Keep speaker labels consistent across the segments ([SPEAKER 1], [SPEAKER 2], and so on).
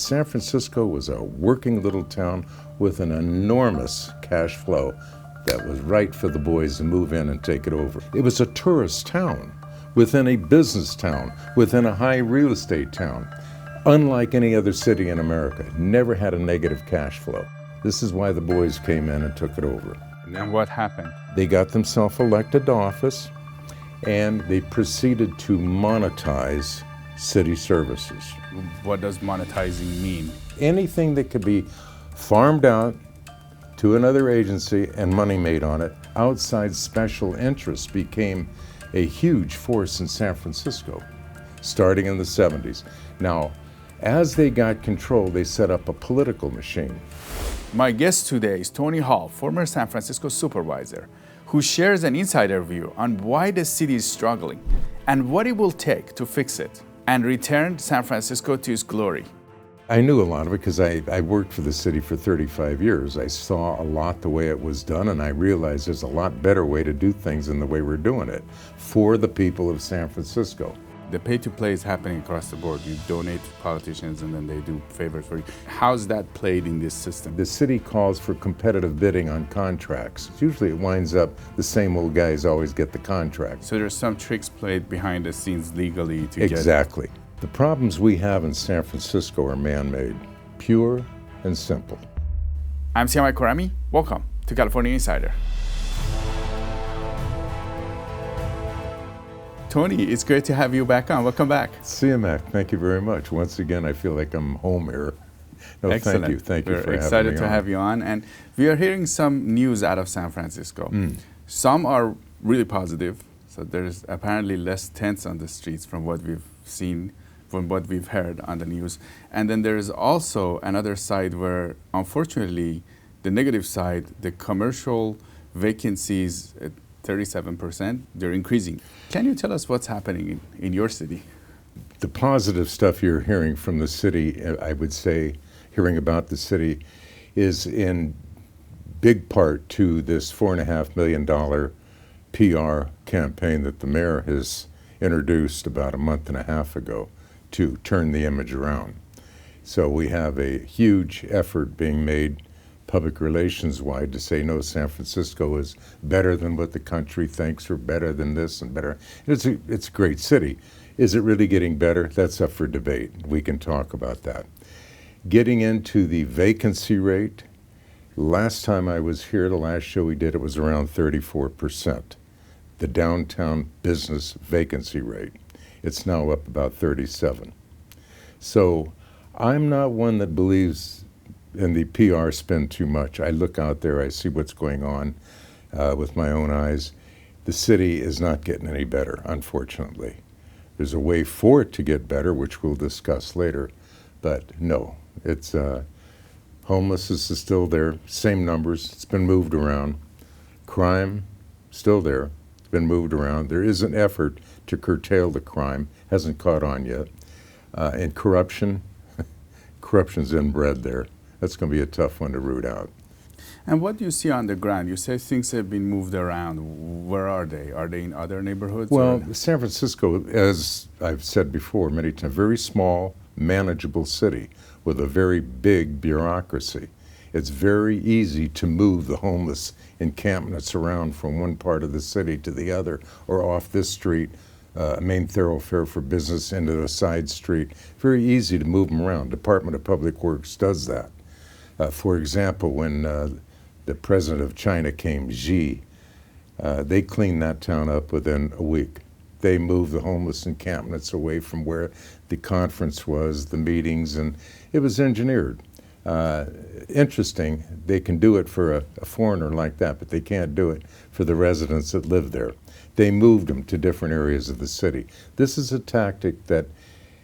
[SPEAKER 1] San Francisco was a working little town with an enormous cash flow that was right for the boys to move in and take it over. It was a tourist town within a business town, within a high real estate town. Unlike any other city in America, it never had a negative cash flow. This is why the boys came in and took it over.
[SPEAKER 2] And what happened?
[SPEAKER 1] They got themselves elected to office, and they proceeded to monetize city services.
[SPEAKER 2] What does monetizing mean?
[SPEAKER 1] Anything that could be farmed out to another agency and money made on it, outside special interests became a huge force in San Francisco, starting in the 70s. Now, as they got control, they set up a political machine.
[SPEAKER 2] My guest today is Tony Hall, former San Francisco supervisor, who shares an insider view on why the city is struggling and what it will take to fix it and return San Francisco to its glory.
[SPEAKER 1] I knew a lot of it because I worked for the city for 35 years. I saw a lot the way it was done, and I realized there's a lot better way to do things than the way we're doing it for the people of San Francisco.
[SPEAKER 2] The pay-to-play is happening across the board. You donate to politicians and then they do favors for you. How's that played in this system?
[SPEAKER 1] The city calls for competitive bidding on contracts. Usually it winds up the same old guys always get the contract.
[SPEAKER 2] So there's some tricks played behind the scenes legally to get...
[SPEAKER 1] Exactly. The problems we have in San Francisco are man-made, pure and simple.
[SPEAKER 2] I'm Siyamak. Welcome to California Insider. Tony, it's great to have you back on. Welcome back.
[SPEAKER 1] Siyamak, thank you very much. Once again, I feel like I'm home here. No,
[SPEAKER 2] excellent.
[SPEAKER 1] Thank you. Thank you for having me on.
[SPEAKER 2] We're excited to have you on. And we are hearing some news out of San Francisco. Some are really positive. So there's apparently less tents on the streets from what we've seen, from what we've heard on the news. And then there's also another side where, unfortunately, the negative side, the commercial vacancies, 37%, they're increasing. Can you tell us what's happening in your city?
[SPEAKER 1] The positive stuff you're hearing from the city, I would say, hearing about the city, is in big part to this $4.5 million PR campaign that the mayor has introduced about a month and a half ago to turn the image around. So we have a huge effort being made public relations-wide to say, no, San Francisco is better than what the country thinks, or better than this and better. It's a great city. Is it really getting better? That's up for debate. We can talk about that. Getting into the vacancy rate, last time I was here, the last show we did, it was around 34%. The downtown business vacancy rate. It's now up about 37. So I'm not one that believes in the PR spin too much. I look out there, I see what's going on with my own eyes. The city is not getting any better, unfortunately. There's a way for it to get better, which we'll discuss later, but no, it's homelessness is still there, same numbers, it's been moved around. Crime, still there, it's been moved around. There is an effort to curtail the crime, hasn't caught on yet. And corruption, corruption's inbred there. That's going to be a tough one to root out.
[SPEAKER 2] And what do you see on the ground? You say things have been moved around. Where are they? Are they in other neighborhoods?
[SPEAKER 1] Well, San Francisco, as I've said before many times, very small, manageable city with a very big bureaucracy. It's very easy to move the homeless encampments around from one part of the city to the other, or off this street, main thoroughfare for business, into a side street. Very easy to move them around. Department of Public Works does that. For example, when the president of China came, Xi, they cleaned that town up within a week. They moved the homeless encampments away from where the conference was, the meetings, and it was engineered. Interesting, they can do it for a foreigner like that, but they can't do it for the residents that live there. They moved them to different areas of the city. This is a tactic that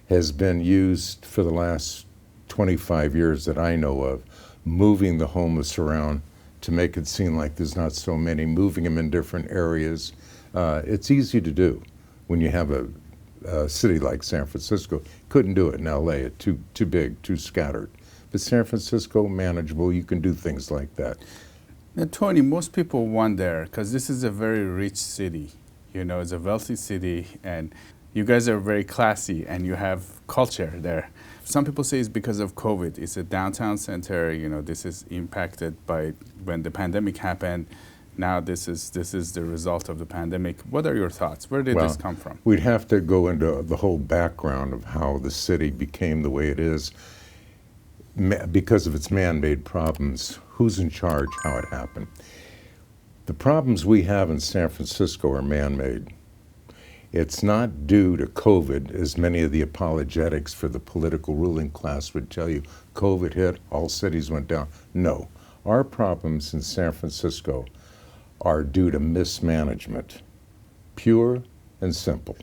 [SPEAKER 1] has been used for the last 25 years that I know of, moving the homeless around to make it seem like there's not so many, moving them in different areas. It's easy to do when you have a city like San Francisco. Couldn't do it in LA, it's too big, too scattered. But San Francisco, manageable, you can do things like that.
[SPEAKER 2] Now, Tony, most people wonder, because this is a very rich city, you know, it's a wealthy city, and you guys are very classy and you have culture there. some people say it's because of COVID. It's a downtown center. You know, this is impacted by when the pandemic happened. Now this is the result of the pandemic. What are your thoughts? Where did this come from?
[SPEAKER 1] We'd have to go into the whole background of how the city became the way it is because of its man-made problems. Who's in charge, how it happened. The problems we have in San Francisco are man-made. It's not due to COVID, as many of the apologetics for the political ruling class would tell you. COVID hit, all cities went down. No, our problems in San Francisco are due to mismanagement, pure and simple.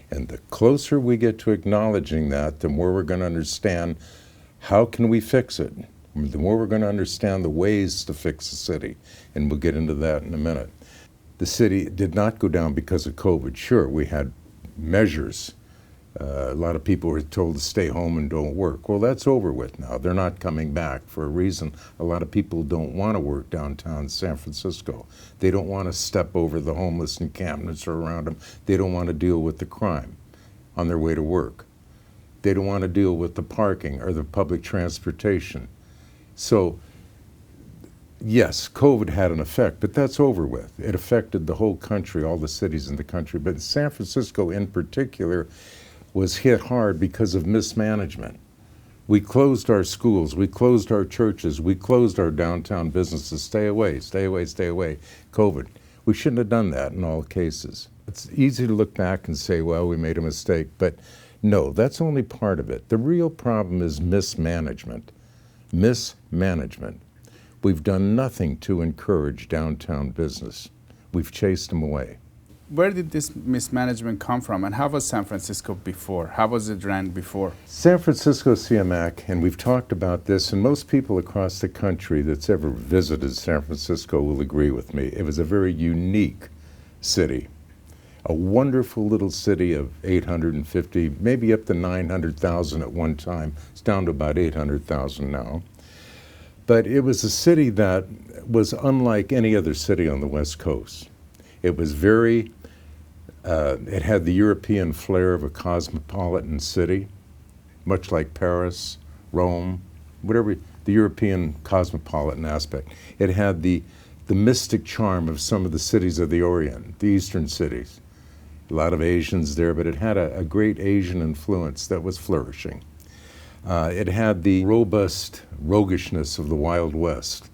[SPEAKER 1] And the closer we get to acknowledging that, the more we're going to understand how can we fix it, the more we're going to understand the ways to fix the city. And we'll get into that in a minute. The city did not go down because of COVID. Sure, we had measures. A lot of people were told to stay home and don't work. Well, that's over with now. They're not coming back for a reason. A lot of people don't want to work downtown San Francisco. They don't want to step over the homeless encampments or around them. They don't want to deal with the crime on their way to work. They don't want to deal with the parking or the public transportation. So, yes, COVID had an effect, but that's over with. It affected the whole country, all the cities in the country. But San Francisco in particular was hit hard because of mismanagement. We closed our schools, we closed our churches, we closed our downtown businesses. Stay away, stay away, stay away. COVID. We shouldn't have done that in all cases. It's easy to look back and say, well, we made a mistake, but no, that's only part of it. The real problem is mismanagement. Mismanagement. We've done nothing to encourage downtown business. We've chased them away.
[SPEAKER 2] Where did this mismanagement come from, and how was San Francisco before? How was it ran before?
[SPEAKER 1] San Francisco, Siyamak, and we've talked about this, and most people across the country that's ever visited San Francisco will agree with me. It was a very unique city, a wonderful little city of 850, maybe up to 900,000 at one time. It's down to about 800,000 now. But it was a city that was unlike any other city on the West Coast. It was very, it had the European flair of a cosmopolitan city, much like Paris, Rome, whatever, the European cosmopolitan aspect. It had the mystic charm of some of the cities of the Orient, the eastern cities. A lot of Asians there, but it had a great Asian influence that was flourishing. It had the robust roguishness of the Wild West,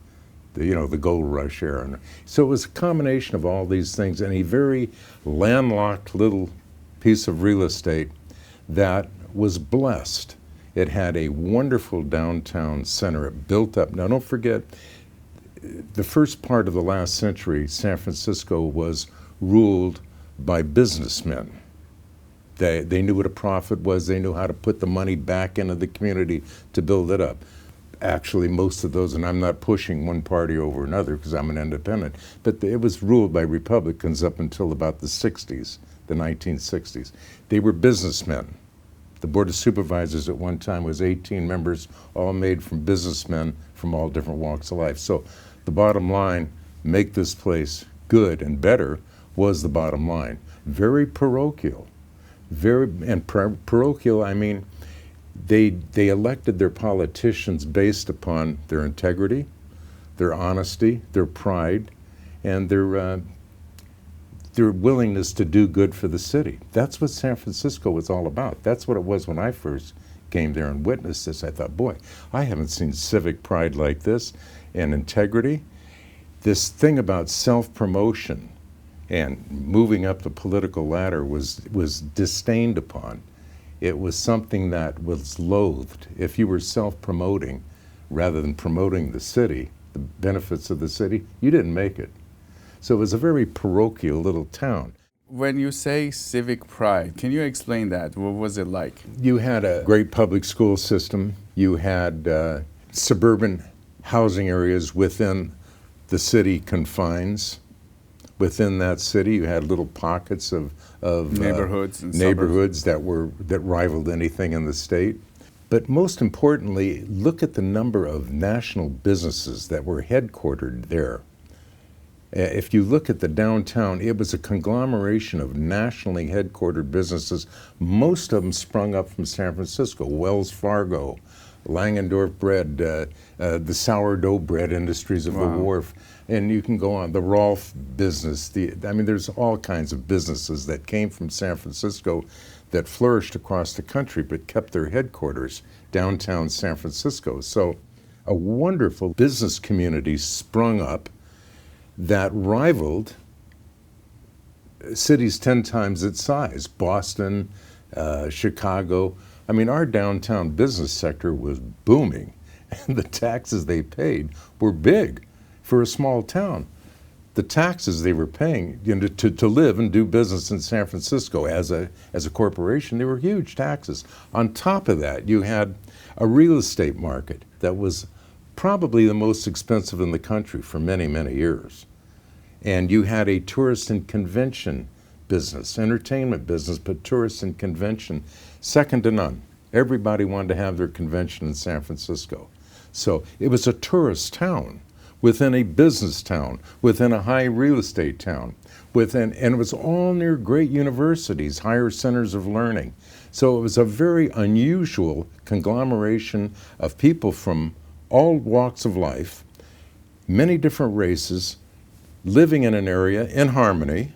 [SPEAKER 1] the gold rush era. So it was a combination of all these things and a very landlocked little piece of real estate that was blessed. It had a wonderful downtown center. It built up. Now don't forget, the first part of the last century, San Francisco was ruled by businessmen. They knew what a profit was. They knew how to put the money back into the community to build it up. Actually, most of those, and I'm not pushing one party over another because I'm an independent, but it was ruled by Republicans up until about the 60s, the 1960s. They were businessmen. The Board of Supervisors at one time was 18 members, all made from businessmen from all different walks of life. So the bottom line, make this place good and better, was the bottom line. Very parochial. Parochial, I mean, they elected their politicians based upon their integrity, their honesty, their pride, and their willingness to do good for the city. That's what San Francisco was all about. That's what it was when I first came there and witnessed this. I thought, boy, I haven't seen civic pride like this and integrity. This thing about self-promotion and moving up the political ladder was disdained upon. It was something that was loathed. If you were self-promoting rather than promoting the city, the benefits of the city, you didn't make it. So it was a very parochial little town.
[SPEAKER 2] When you say civic pride, can you explain that? What was it like?
[SPEAKER 1] You had a great public school system. You had suburban housing areas within the city confines. Within that city, you had little pockets of
[SPEAKER 2] neighborhoods and
[SPEAKER 1] neighborhoods that rivaled anything in the state. But most importantly, look at the number of national businesses that were headquartered there. If you look at the downtown, it was a conglomeration of nationally headquartered businesses. Most of them sprung up from San Francisco. Wells Fargo, Langendorf Bread, the sourdough bread industries of the wharf, and you can go on. The Rolf business. There's all kinds of businesses that came from San Francisco that flourished across the country but kept their headquarters downtown San Francisco. So a wonderful business community sprung up that rivaled cities 10 times its size. Boston, Chicago. Our downtown business sector was booming, and the taxes they paid were big for a small town. The taxes they were paying to live and do business in San Francisco as a corporation, they were huge taxes. On top of that, you had a real estate market that was probably the most expensive in the country for many, many years. And you had a tourist and convention business, entertainment business, but tourist and convention, second to none. Everybody wanted to have their convention in San Francisco. So it was a tourist town within a business town, within a high real estate town, and it was all near great universities, higher centers of learning. So it was a very unusual conglomeration of people from all walks of life, many different races, living in an area in harmony,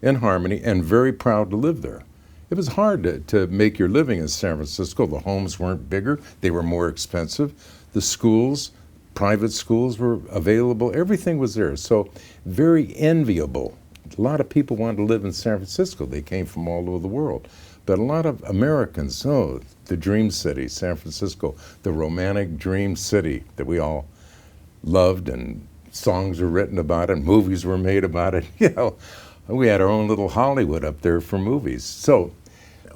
[SPEAKER 1] and very proud to live there. It was hard to make your living in San Francisco. The homes weren't bigger, they were more expensive. The schools, private schools were available, everything was there. So very enviable. A lot of people wanted to live in San Francisco. They came from all over the world. But a lot of Americans, the dream city, San Francisco, the romantic dream city that we all loved, and songs were written about it, movies were made about it. We had our own little Hollywood up there for movies. So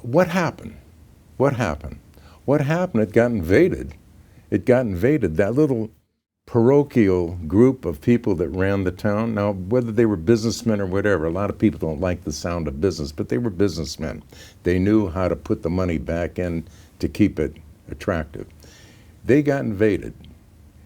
[SPEAKER 1] what happened? What happened? It got invaded. That little parochial group of people that ran the town. Now, whether they were businessmen or whatever, a lot of people don't like the sound of business, but they were businessmen. They knew how to put the money back in to keep it attractive. They got invaded,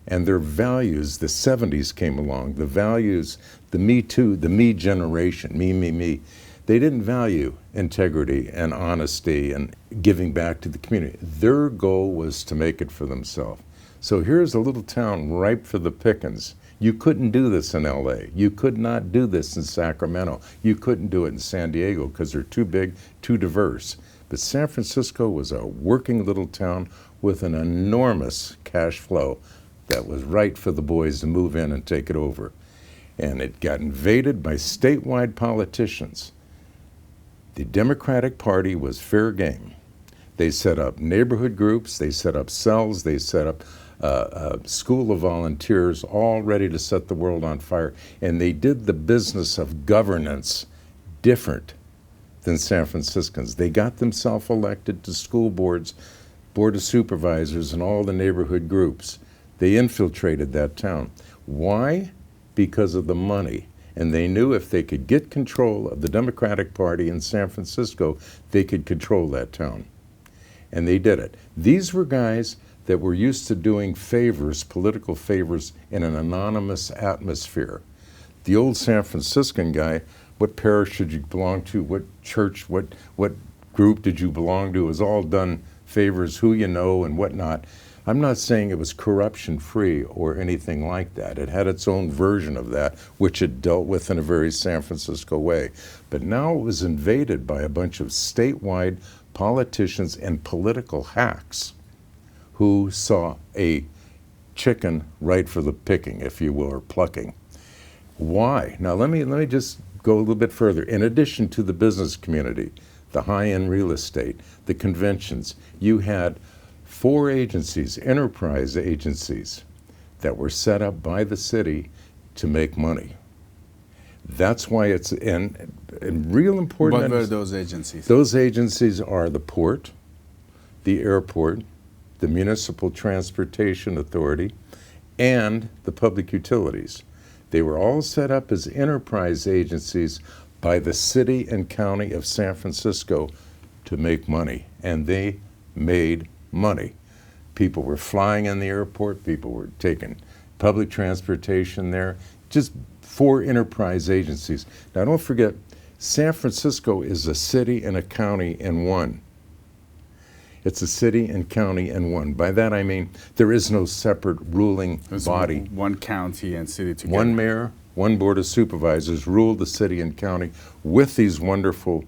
[SPEAKER 1] and their values, the 70s came along, the values, the Me Too, the me generation, me. They didn't value integrity and honesty and giving back to the community. Their goal was to make it for themselves. So here's a little town ripe for the pickings. You couldn't do this in LA. You could not do this in Sacramento. You couldn't do it in San Diego because they're too big, too diverse. But San Francisco was a working little town with an enormous cash flow that was right for the boys to move in and take it over. And it got invaded by statewide politicians. The Democratic Party was fair game. They set up neighborhood groups, they set up cells, they set up a school of volunteers, all ready to set the world on fire. And they did the business of governance different than San Franciscans. They got themselves elected to school boards, board of supervisors, and all the neighborhood groups. They infiltrated that town. Why? Because of the money. And they knew if they could get control of the Democratic Party in San Francisco, they could control that town. And they did it. These were guys that were used to doing favors, political favors, in an anonymous atmosphere. The old San Franciscan guy, what parish did you belong to, what church, what group did you belong to, it was all done favors, who you know and whatnot. I'm not saying it was corruption-free or anything like that. It had its own version of that, which it dealt with in a very San Francisco way. But now it was invaded by a bunch of statewide politicians and political hacks who saw a chicken right for the picking, if you will, or plucking. Why? Now let me just go a little bit further. In addition to the business community, the high-end real estate, the conventions, you had 4 agencies, enterprise agencies, that were set up by the city to make money. That's why it's and real important.
[SPEAKER 2] What were those agencies?
[SPEAKER 1] Those agencies are the port, the airport, the Municipal Transportation Authority, and the public utilities. They were all set up as enterprise agencies by the city and county of San Francisco to make money, and they made money. People were flying in the airport, people were taking public transportation there, just 4 enterprise agencies. Now don't forget, San Francisco is a city and a county in one. It's a city and county in one. By that I mean there is no separate ruling body.
[SPEAKER 2] One county and city together.
[SPEAKER 1] One mayor, one board of supervisors rule the city and county with these wonderful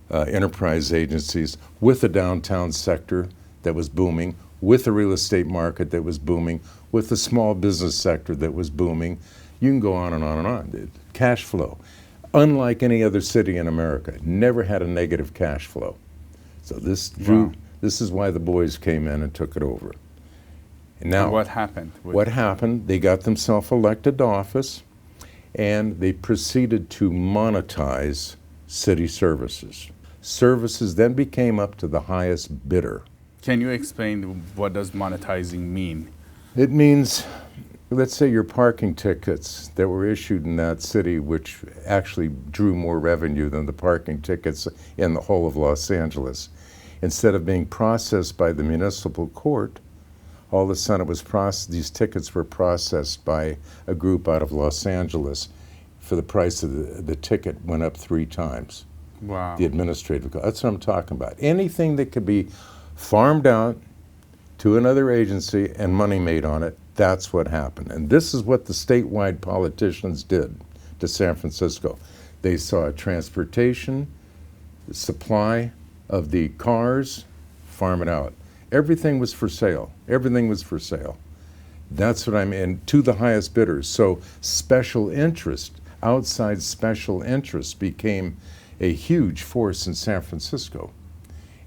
[SPEAKER 1] enterprise agencies, with the downtown sector that was booming, with the real estate market that was booming, with the small business sector that was booming. You can go on and on and on. Cash flow. Unlike any other city in America, never had a negative cash flow. So this is why the boys came in and took it over. And now,
[SPEAKER 2] and what happened?
[SPEAKER 1] What happened? They got themselves elected to office, and they proceeded to monetize city services. Services then became up to the highest bidder.
[SPEAKER 2] Can you explain what does monetizing mean?
[SPEAKER 1] It means, let's say your parking tickets that were issued in that city, which actually drew more revenue than the parking tickets in the whole of Los Angeles. Instead of being processed by the municipal court, all of a sudden these tickets were processed by a group out of Los Angeles. For the price of the ticket went up 3 times.
[SPEAKER 2] Wow.
[SPEAKER 1] The administrative cost. That's what I'm talking about. Anything that could be farmed out to another agency and money made on it, that's what happened. And this is what the statewide politicians did to San Francisco. They saw transportation, the supply of the cars, farm it out. Everything was for sale. Everything was for sale. That's what I mean, to the highest bidders. So special interest, outside special interest became a huge force in San Francisco.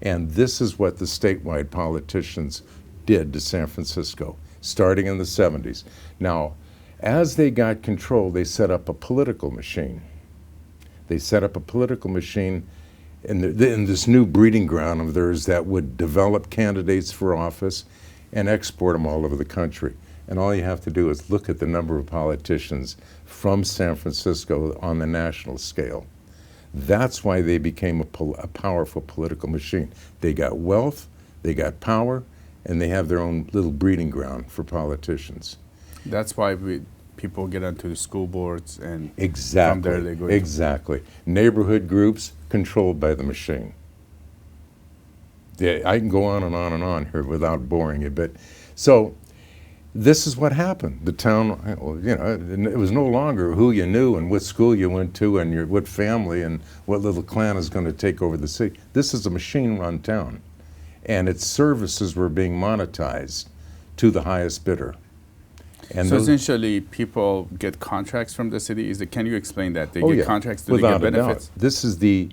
[SPEAKER 1] And this is what the statewide politicians did to San Francisco, starting in the 70s. Now, as they got control, they set up a political machine. They set up a political machine in this new breeding ground of theirs that would develop candidates for office and export them all over the country. And all you have to do is look at the number of politicians from San Francisco on the national scale. That's why they became a powerful political machine. They got wealth, they got power, and they have their own little breeding ground for politicians.
[SPEAKER 2] That's why people get onto the school boards, and
[SPEAKER 1] exactly,
[SPEAKER 2] from there they go.
[SPEAKER 1] Exactly. Neighborhood groups controlled by the machine. Yeah, I can go on and on and on here without boring you, but so this is what happened. The town, you know, it was no longer who you knew and what school you went to and what family and what little clan is going to take over the city. This is a machine-run town, and its services were being monetized to the highest bidder. And
[SPEAKER 2] so essentially, people get contracts from the city. Can you explain that? They get contracts, do they get benefits?
[SPEAKER 1] This is the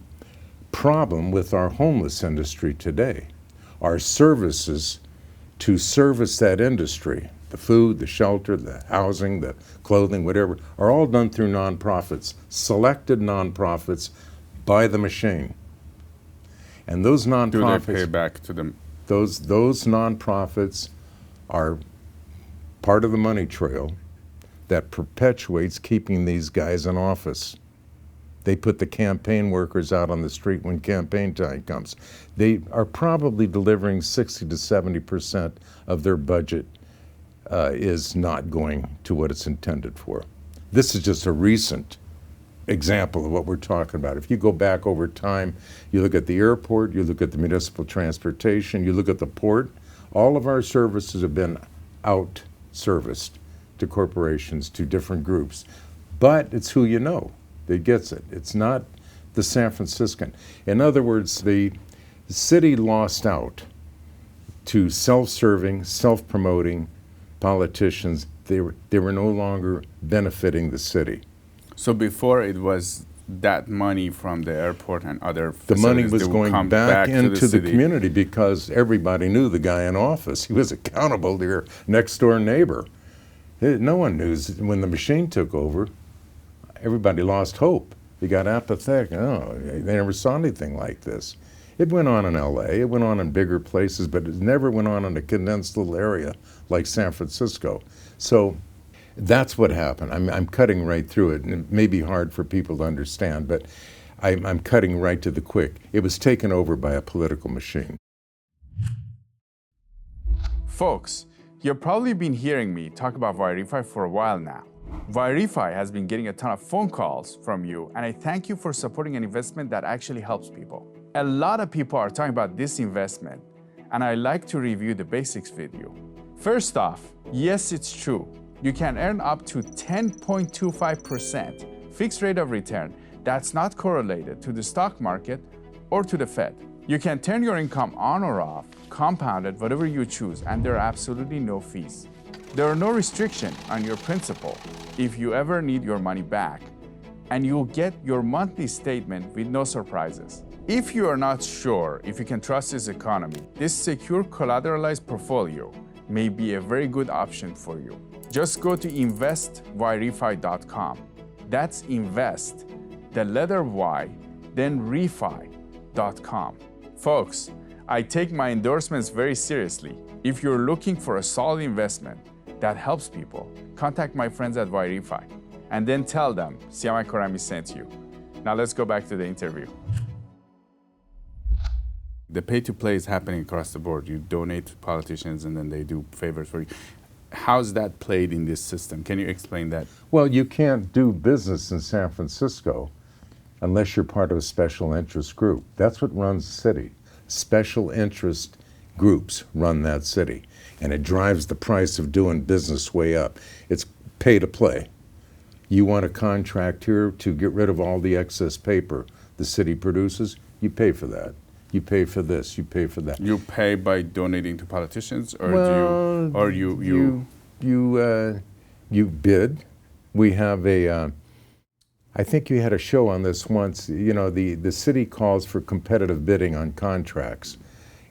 [SPEAKER 1] problem with our homeless industry today. Our services to service that industry, the food, the shelter, the housing, the clothing, whatever, are all done through nonprofits, selected nonprofits by the machine. And those nonprofits—
[SPEAKER 2] Do they pay back to them?
[SPEAKER 1] Those nonprofits are part of the money trail that perpetuates keeping these guys in office. They put the campaign workers out on the street when campaign time comes. They are probably delivering 60 to 70% of their budget is not going to what it's intended for. This is just a recent example of what we're talking about. If you go back over time, you look at the airport, you look at the municipal transportation, you look at the port, all of our services have been out-serviced to corporations, to different groups. But it's who you know that gets it. It's not the San Franciscan. In other words, the city lost out to self-serving, self-promoting politicians. They were no longer benefiting the city.
[SPEAKER 2] So before it was that money from the airport and other
[SPEAKER 1] the money was going back into the
[SPEAKER 2] city.
[SPEAKER 1] Community because everybody knew the guy in office. He was accountable to your next door neighbor. No one knew when the machine took over. Everybody lost hope. They got apathetic. Oh, they never saw anything like this. It went on in LA, it went on in bigger places, but it never went on in a condensed little area like San Francisco. So that's what happened. I'm cutting right through it, and it may be hard for people to understand, but I'm cutting right to the quick. It was taken over by a political machine.
[SPEAKER 2] Folks, you've probably been hearing me talk about Wi-Fi for a while now. Verify has been getting a ton of phone calls from you, and I thank you for supporting an investment that actually helps people. A lot of people are talking about this investment, and I like to review the basics with you. First off, yes, it's true. You can earn up to 10.25% fixed rate of return that's not correlated to the stock market or to the Fed. You can turn your income on or off, compounded, whatever you choose, and there are absolutely no fees. There are no restrictions on your principal if you ever need your money back, and you'll get your monthly statement with no surprises. If you are not sure if you can trust this economy, this secure collateralized portfolio may be a very good option for you. Just go to investverify.com. That's invest, the letter Y, then refi.com. Folks, I take my endorsements very seriously. If you're looking for a solid investment that helps people, contact my friends at Verify and then tell them Siyamak Karami sent you. Now let's go back to the interview. The pay-to-play is happening across the board. You donate to politicians and then they do favors for you. How's that played in this system? Can you explain that?
[SPEAKER 1] Well, you can't do business in San Francisco unless you're part of a special interest group. That's what runs the city. Special interest groups run that city, and it drives the price of doing business way up. It's pay to play. You want a contract here to get rid of all the excess paper the city produces, you pay for that. You pay for this, you pay for that.
[SPEAKER 2] You pay by donating to politicians, or
[SPEAKER 1] you bid. We have a, I think you had a show on this once. You know, the city calls for competitive bidding on contracts.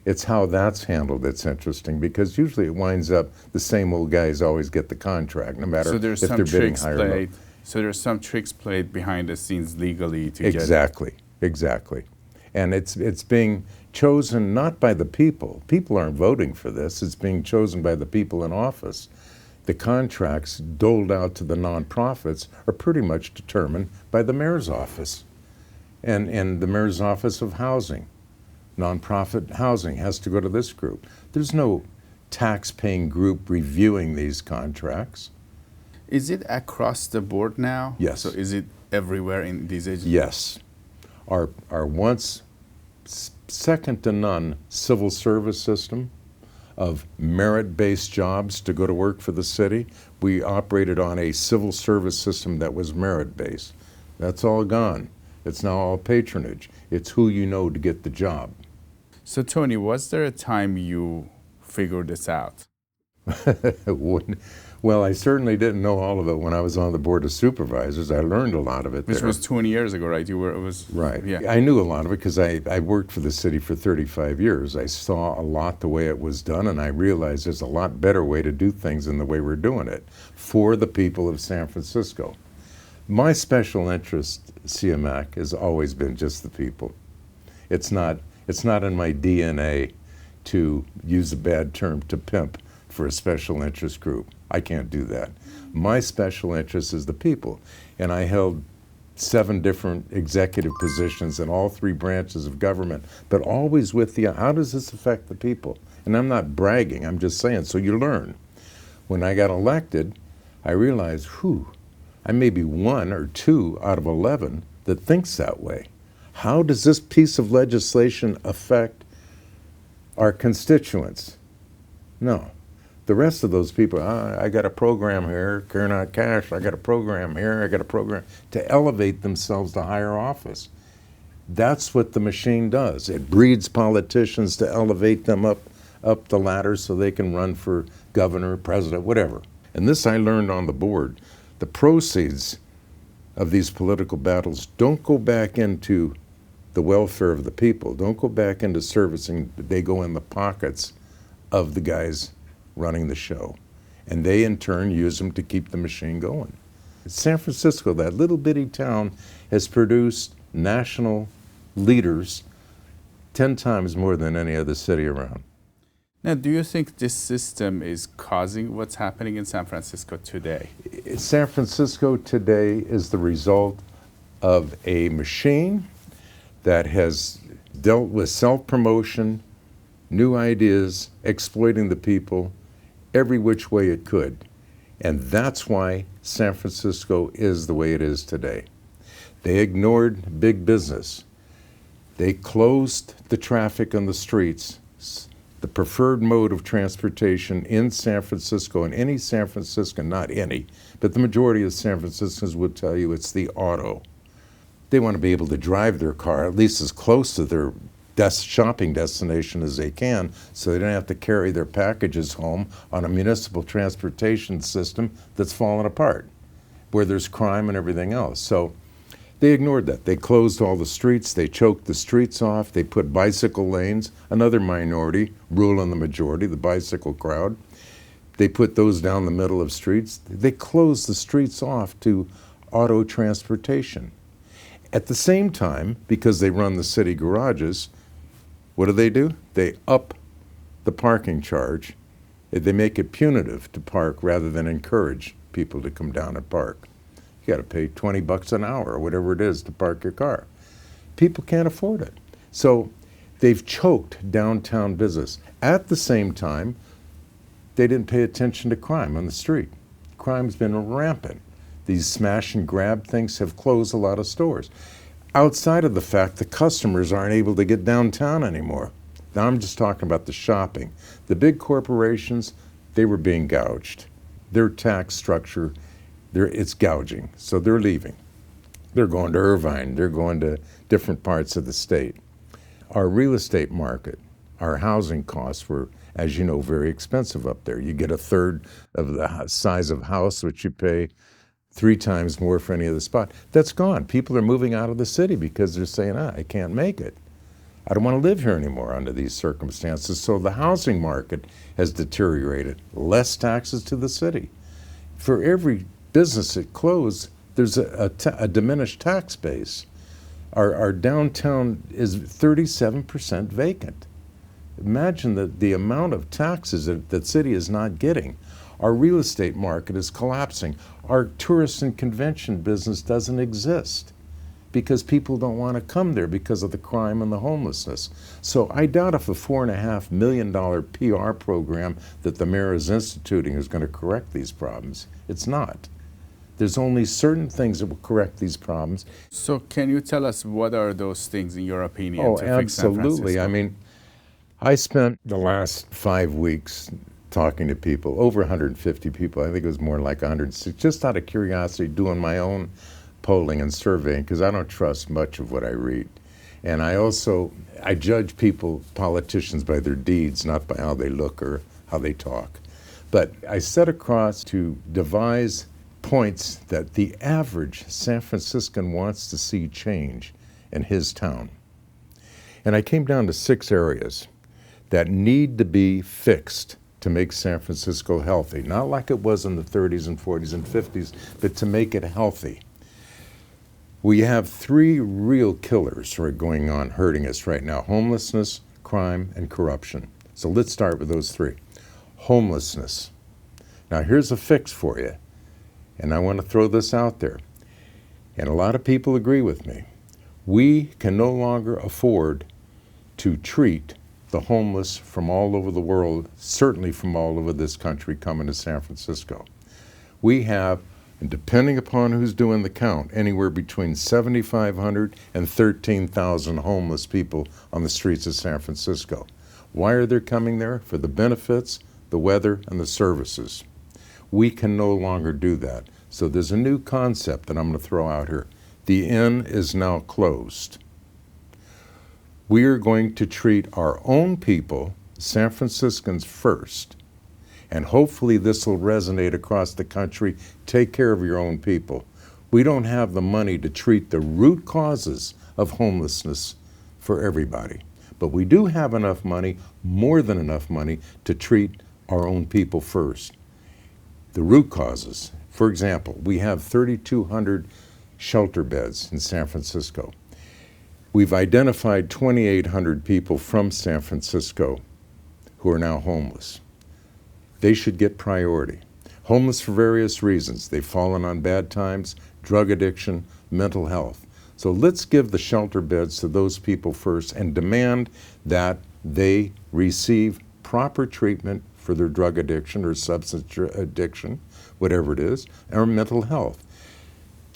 [SPEAKER 1] It's how that's handled that's interesting, because usually it winds up the same old guys always get the contract, no matter if they're bidding higher or low.
[SPEAKER 2] So there's some tricks played behind the scenes legally to
[SPEAKER 1] Exactly. And it's being chosen not by the people. People aren't voting for this. It's being chosen by the people in office. The contracts doled out to the nonprofits are pretty much determined by the mayor's office and the mayor's office of housing. Nonprofit housing has to go to this group. There's no tax-paying group reviewing these contracts.
[SPEAKER 2] Is it across the board now?
[SPEAKER 1] Yes.
[SPEAKER 2] So is it everywhere in these agencies?
[SPEAKER 1] Yes. Our once second to none civil service system of merit-based jobs to go to work for the city, we operated on a civil service system that was merit-based. That's all gone. It's now all patronage. It's who you know to get the job.
[SPEAKER 2] So Tony, was there a time you figured this out?
[SPEAKER 1] Well, I certainly didn't know all of it when I was on the board of supervisors. I learned a lot of it
[SPEAKER 2] Which
[SPEAKER 1] there.
[SPEAKER 2] was 20 years ago, right?
[SPEAKER 1] Right.
[SPEAKER 2] Yeah.
[SPEAKER 1] I knew a lot of it because I worked for the city for 35 years. I saw a lot the way it was done, and I realized there's a lot better way to do things than the way we're doing it for the people of San Francisco. My special interest, Siyamak, has always been just the people. It's not in my DNA to use a bad term, to pimp for a special interest group. I can't do that. My special interest is the people, and I held 7 different executive positions in all 3 branches of government, but always with the, how does this affect the people? And I'm not bragging, I'm just saying, so you learn. When I got elected, I realized, I may be 1 or 2 out of 11 that thinks that way. How does this piece of legislation affect our constituents? No. The rest of those people, I got a program here, care not cash, I got a program here, I got a program, to elevate themselves to higher office. That's what the machine does. It breeds politicians to elevate them up the ladder so they can run for governor, president, whatever. And this I learned on the board. The proceeds of these political battles don't go back into the welfare of the people, don't go back into servicing, they go in the pockets of the guys running the show. And they in turn use them to keep the machine going. San Francisco, that little bitty town, has produced national leaders 10 times more than any other city around.
[SPEAKER 2] Now, do you think this system is causing what's happening in San Francisco today?
[SPEAKER 1] San Francisco today is the result of a machine that has dealt with self-promotion, new ideas, exploiting the people, every which way it could. And that's why San Francisco is the way it is today. They ignored big business. They closed the traffic on the streets. The preferred mode of transportation in San Francisco, and any San Franciscan, not any, but the majority of San Franciscans would tell you it's the auto. They want to be able to drive their car at least as close to their shopping destination as they can, so they don't have to carry their packages home on a municipal transportation system that's fallen apart, where there's crime and everything else. So they ignored that. They closed all the streets. They choked the streets off. They put bicycle lanes, another minority, ruling the majority, the bicycle crowd. They put those down the middle of streets. They closed the streets off to auto transportation. At the same time, because they run the city garages, what do? They up the parking charge. They make it punitive to park rather than encourage people to come down and park. You got to pay $20 an hour or whatever it is to park your car. People can't afford it. So they've choked downtown business. At the same time, they didn't pay attention to crime on the street. Crime's been rampant. These smash and grab things have closed a lot of stores. Outside of the fact the customers aren't able to get downtown anymore. Now I'm just talking about the shopping. The big corporations, they were being gouged. Their tax structure, it's gouging, so they're leaving. They're going to Irvine, they're going to different parts of the state. Our real estate market, our housing costs were, as you know, very expensive up there. You get a third of the size of house, which you pay 3 times more for any other spot. That's gone. People are moving out of the city because they're saying, I can't make it. I don't want to live here anymore under these circumstances. So the housing market has deteriorated. Less taxes to the city. For every business that closed, there's a diminished tax base. Our downtown is 37% vacant. Imagine the amount of taxes that the city is not getting. Our real estate market is collapsing. Our tourist and convention business doesn't exist because people don't want to come there because of the crime and the homelessness. So I doubt if a $4.5 million PR program that the mayor is instituting is going to correct these problems. It's not. There's only certain things that will correct these problems.
[SPEAKER 2] So can you tell us what are those things in your opinion
[SPEAKER 1] Oh,
[SPEAKER 2] to fix San
[SPEAKER 1] absolutely.
[SPEAKER 2] Francisco?
[SPEAKER 1] I mean, I spent the last 5 weeks talking to people, over 150 people. I think it was more like 160, just out of curiosity, doing my own polling and surveying, because I don't trust much of what I read. And I judge people, politicians, by their deeds, not by how they look or how they talk. But I set across to devise points that the average San Franciscan wants to see change in his town. And I came down to 6 areas that need to be fixed to make San Francisco healthy. Not like it was in the 30s and 40s and 50s, but to make it healthy. We have 3 real killers who are going on hurting us right now: homelessness, crime, and corruption. So let's start with those 3. Homelessness. Now here's a fix for you, and I want to throw this out there. And a lot of people agree with me. We can no longer afford to treat the homeless from all over the world, certainly from all over this country, coming to San Francisco. We have, and depending upon who's doing the count, anywhere between 7,500 and 13,000 homeless people on the streets of San Francisco. Why are they coming there? For the benefits, the weather, and the services. We can no longer do that. So there's a new concept that I'm going to throw out here. The inn is now closed. We are going to treat our own people, San Franciscans, first, and hopefully this will resonate across the country. Take care of your own people. We don't have the money to treat the root causes of homelessness for everybody, but we do have enough money, more than enough money, to treat our own people first. The root causes. For example, we have 3,200 shelter beds in San Francisco. We've identified 2,800 people from San Francisco who are now homeless. They should get priority. Homeless for various reasons. They've fallen on bad times, drug addiction, mental health. So let's give the shelter beds to those people first and demand that they receive proper treatment for their drug addiction or substance addiction, whatever it is, or mental health.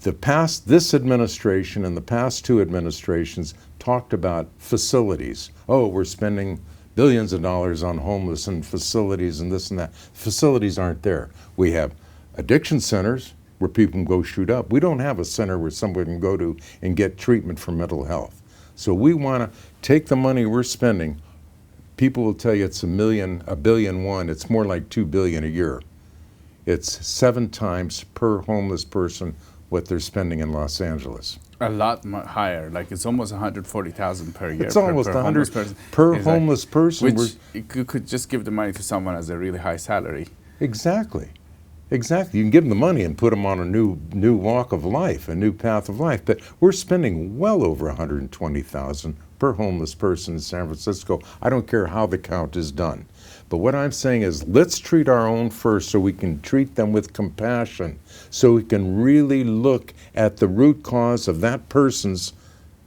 [SPEAKER 1] This administration and the past two administrations talked about facilities. Oh, we're spending billions of dollars on homeless and facilities and this and that. Facilities aren't there. We have addiction centers where people can go shoot up. We don't have a center where somebody can go to and get treatment for mental health. So we want to take the money we're spending. People will tell you it's $1 billion. It's more like $2 billion a year. It's 7 times per homeless person what they're spending in Los Angeles.
[SPEAKER 2] A lot higher, like it's almost 140,000 per year.
[SPEAKER 1] It's almost 100 per homeless person.
[SPEAKER 2] Which you could just give the money to someone as a really high salary.
[SPEAKER 1] Exactly. Exactly. You can give them the money and put them on a new walk of life, a new path of life. But we're spending well over 120,000 per homeless person in San Francisco. I don't care how the count is done. But what I'm saying is, let's treat our own first so we can treat them with compassion, so we can really look at the root cause of that person's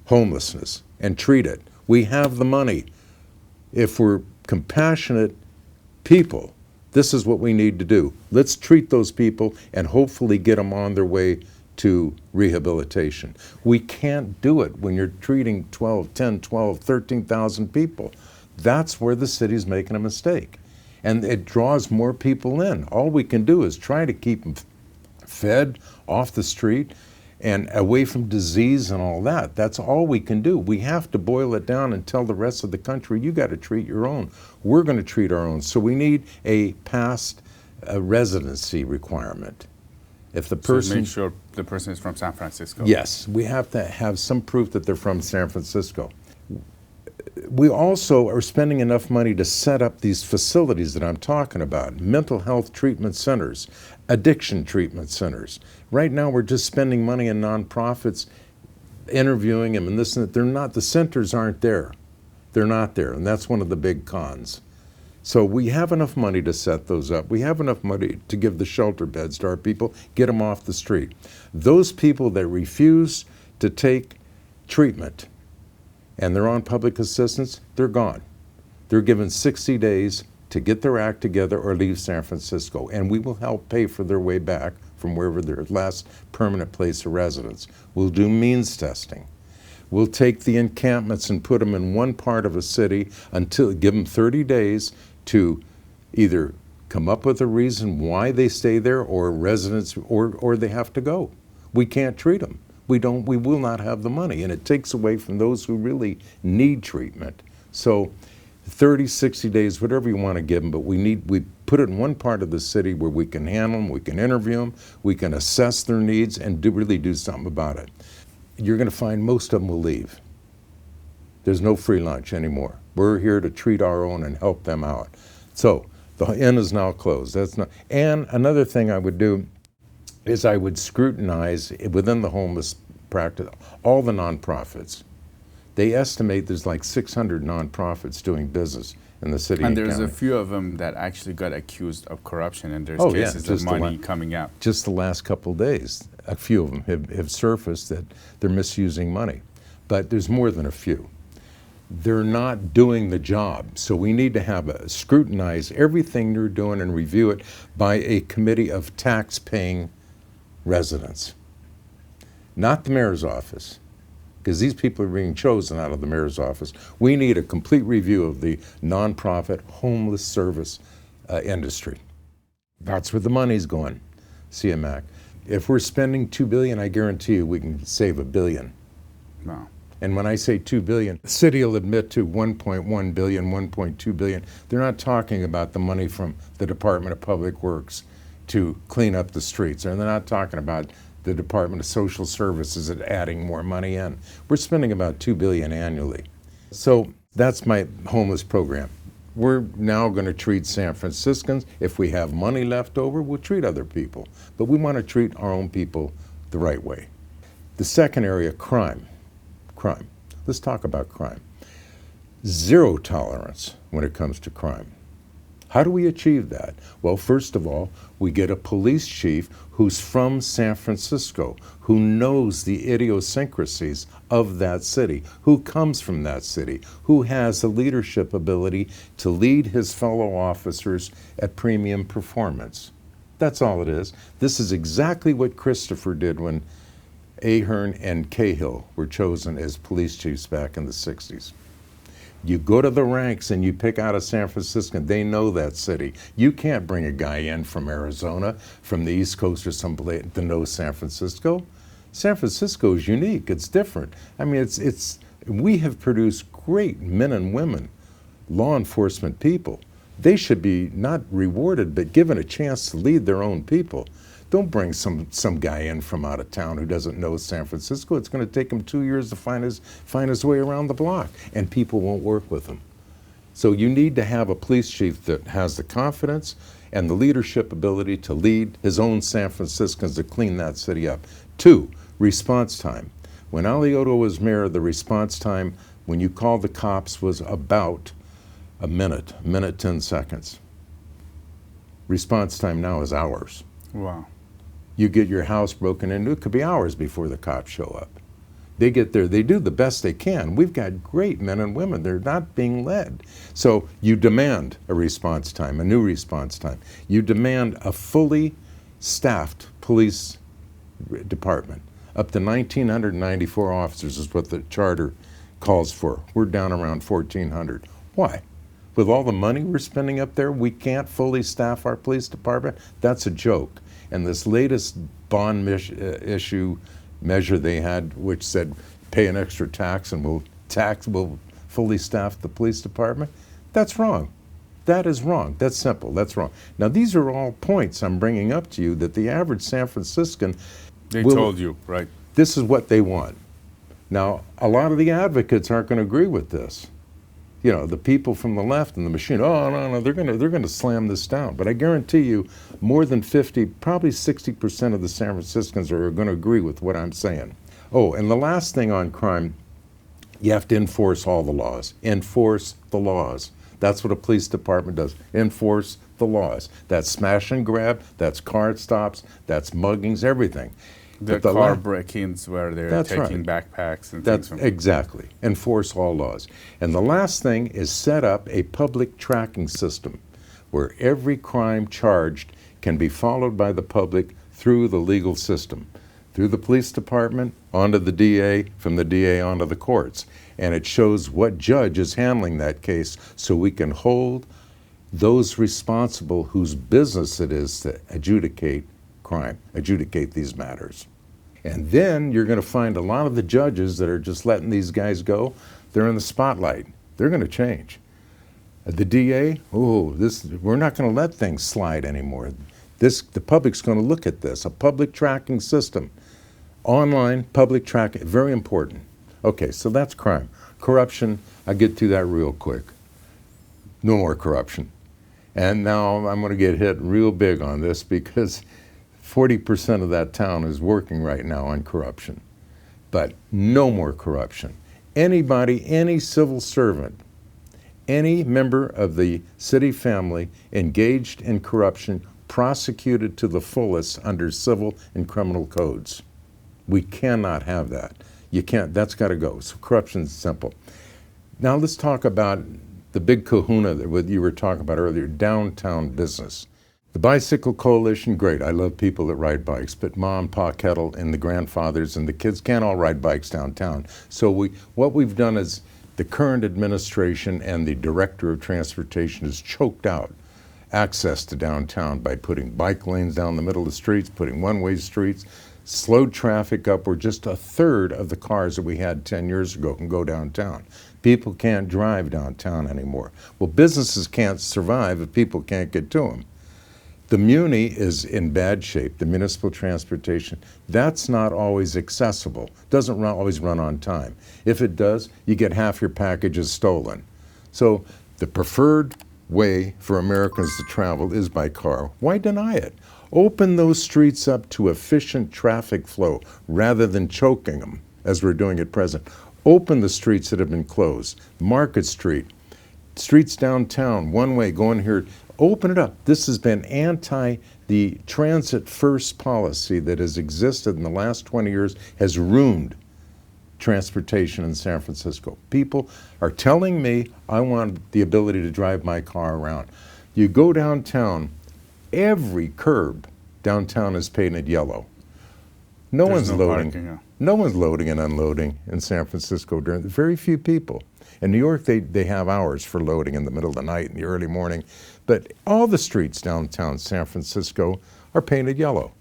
[SPEAKER 1] homelessness and treat it. We have the money. If we're compassionate people, this is what we need to do. Let's treat those people and hopefully get them on their way to rehabilitation. We can't do it when you're treating 13,000 people. That's where the city's making a mistake. And it draws more people in. All we can do is try to keep them fed, off the street, and away from disease and all that. That's all we can do. We have to boil it down and tell the rest of the country, you got to treat your own. We're going to treat our own. So we need a past residency requirement. If the person,
[SPEAKER 2] so make sure the person is from San Francisco.
[SPEAKER 1] Yes, we have to have some proof that they're from San Francisco. We also are spending enough money to set up these facilities that I'm talking about, mental health treatment centers, addiction treatment centers. Right now we're just spending money in nonprofits, interviewing them and this and that. They're not, the centers aren't there. They're not there, and that's one of the big cons. So we have enough money to set those up. We have enough money to give the shelter beds to our people, get them off the street. Those people that refuse to take treatment and they're on public assistance, they're gone. They're given 60 days to get their act together or leave San Francisco, and we will help pay for their way back from wherever their last permanent place of residence. We'll do means testing. We'll take the encampments and put them in one part of a city until, give them 30 days to either come up with a reason why they stay there or residents, or they have to go. We can't treat them. We will not have the money, and it takes away from those who really need treatment. So 30, 60 days, whatever you want to give them, but we put it in one part of the city where we can handle them, we can interview them, we can assess their needs and really do something about it. You're going to find most of them will leave. There's no free lunch anymore. We're here to treat our own and help them out. So the inn is now closed. And another thing I would do is I would scrutinize within the homeless practice all the nonprofits. They estimate there's like 600 nonprofits doing business in the city
[SPEAKER 2] and there's
[SPEAKER 1] county.
[SPEAKER 2] A few of them that actually got accused of corruption, and there's cases of money coming out.
[SPEAKER 1] Just the last couple of days, a few of them have surfaced that they're misusing money. But there's more than a few. They're not doing the job. So we need to scrutinize everything they're doing and review it by a committee of tax-paying residents. Not the mayor's office, because these people are being chosen out of the mayor's office. We need a complete review of the nonprofit homeless service industry. That's where the money's going, Siyamak. If we're spending $2 billion, I guarantee you we can save $1 billion.
[SPEAKER 2] Wow.
[SPEAKER 1] And when I say $2 billion, the city will admit to $1.1 billion, $1.2 billion. They're not talking about the money from the Department of Public Works to clean up the streets, and they're not talking about the Department of Social Services at adding more money in. We're spending about $2 billion annually. So that's my homeless program. We're now going to treat San Franciscans. If we have money left over, we'll treat other people. But we want to treat our own people the right way. The second area, crime. Crime. Let's talk about crime. Zero tolerance when it comes to crime. How do we achieve that? Well, first of all, We get a police chief who's from San Francisco, who knows the idiosyncrasies of that city, who comes from that city, who has the leadership ability to lead his fellow officers at premium performance. That's all it is. This is exactly what Christopher did when Ahern and Cahill were chosen as police chiefs back in the 60s. You go to the ranks and you pick out a San Franciscan. They know that city. You can't bring a guy in from Arizona, from the East Coast or someplace to know San Francisco. San Francisco is unique. It's different. I mean, we have produced great men and women, law enforcement people. They should be not rewarded, but given a chance to lead their own people. Don't bring some guy in from out of town who doesn't know San Francisco. It's going to take him 2 years to find his way around the block, and people won't work with him. So you need to have a police chief that has the confidence and the leadership ability to lead his own San Franciscans to clean that city up. 2, response time. When Alioto was mayor, the response time when you called the cops was about a minute 10 seconds. Response time now is hours.
[SPEAKER 2] Wow.
[SPEAKER 1] You get your house broken into, it could be hours before the cops show up. They get there, they do the best they can. We've got great men and women, they're not being led. So you demand a response time, a new response time. You demand a fully staffed police department. Up to 1,994 officers is what the charter calls for. We're down around 1,400. Why? With all the money we're spending up there, we can't fully staff our police department? That's a joke. And this latest bond issue measure they had, which said pay an extra tax and we'll fully staff the police department, that's wrong. That is wrong. That's simple. That's wrong. Now, these are all points I'm bringing up to you that the average San Franciscan
[SPEAKER 2] told you, right?
[SPEAKER 1] This is what they want. Now, a lot of the advocates aren't going to agree with this. You know, the people from the left and the machine, oh, no, they're going to slam this down. But I guarantee you, more than 50, probably 60% of the San Franciscans are going to agree with what I'm saying. Oh, and the last thing on crime, you have to enforce all the laws. Enforce the laws. That's what a police department does. Enforce the laws. That's smash and grab, that's car stops, that's muggings, everything.
[SPEAKER 2] The car break-ins where they're taking backpacks and things.
[SPEAKER 1] Exactly. Enforce all laws. And the last thing is set up a public tracking system where every crime charged can be followed by the public through the legal system, through the police department, onto the DA, from the DA onto the courts. And it shows what judge is handling that case so we can hold those responsible whose business it is to adjudicate crime, adjudicate these matters. And then you're going to find a lot of the judges that are just letting these guys go, they're in the spotlight. They're going to change. The DA, we're not going to let things slide anymore. The public's going to look at this, a public tracking system. Online, public tracking, very important. Okay, so that's crime. Corruption, I'll get to that real quick. No more corruption. And now I'm going to get hit real big on this because 40% of that town is working right now on corruption. But no more corruption. Anybody, any civil servant, any member of the city family engaged in corruption, prosecuted to the fullest under civil and criminal codes. We cannot have that. You can't, that's got to go. So corruption's simple. Now let's talk about the big kahuna that you were talking about earlier, downtown business. The Bicycle Coalition, great. I love people that ride bikes, but Mom, Pa Kettle, and the grandfathers and the kids can't all ride bikes downtown. So what we've done is the current administration and the Director of Transportation has choked out access to downtown by putting bike lanes down the middle of the streets, putting one-way streets, slowed traffic up where just a third of the cars that we had 10 years ago can go downtown. People can't drive downtown anymore. Well, businesses can't survive if people can't get to them. The Muni is in bad shape, the municipal transportation. That's not always accessible, doesn't always run on time. If it does, you get half your packages stolen. So the preferred way for Americans to travel is by car. Why deny it? Open those streets up to efficient traffic flow rather than choking them, as we're doing at present. Open the streets that have been closed. Market Street, streets downtown, one way, going here. Open it up. This has been the transit first policy that has existed in the last 20 years has ruined transportation in San Francisco. People are telling me I want the ability to drive my car around. You go downtown, every curb downtown is painted yellow. No one's loading.
[SPEAKER 2] Parking, yeah.
[SPEAKER 1] No one's loading and unloading in San Francisco during very few people. In New York, they have hours for loading in the middle of the night, in the early morning. But all the streets downtown San Francisco are painted yellow.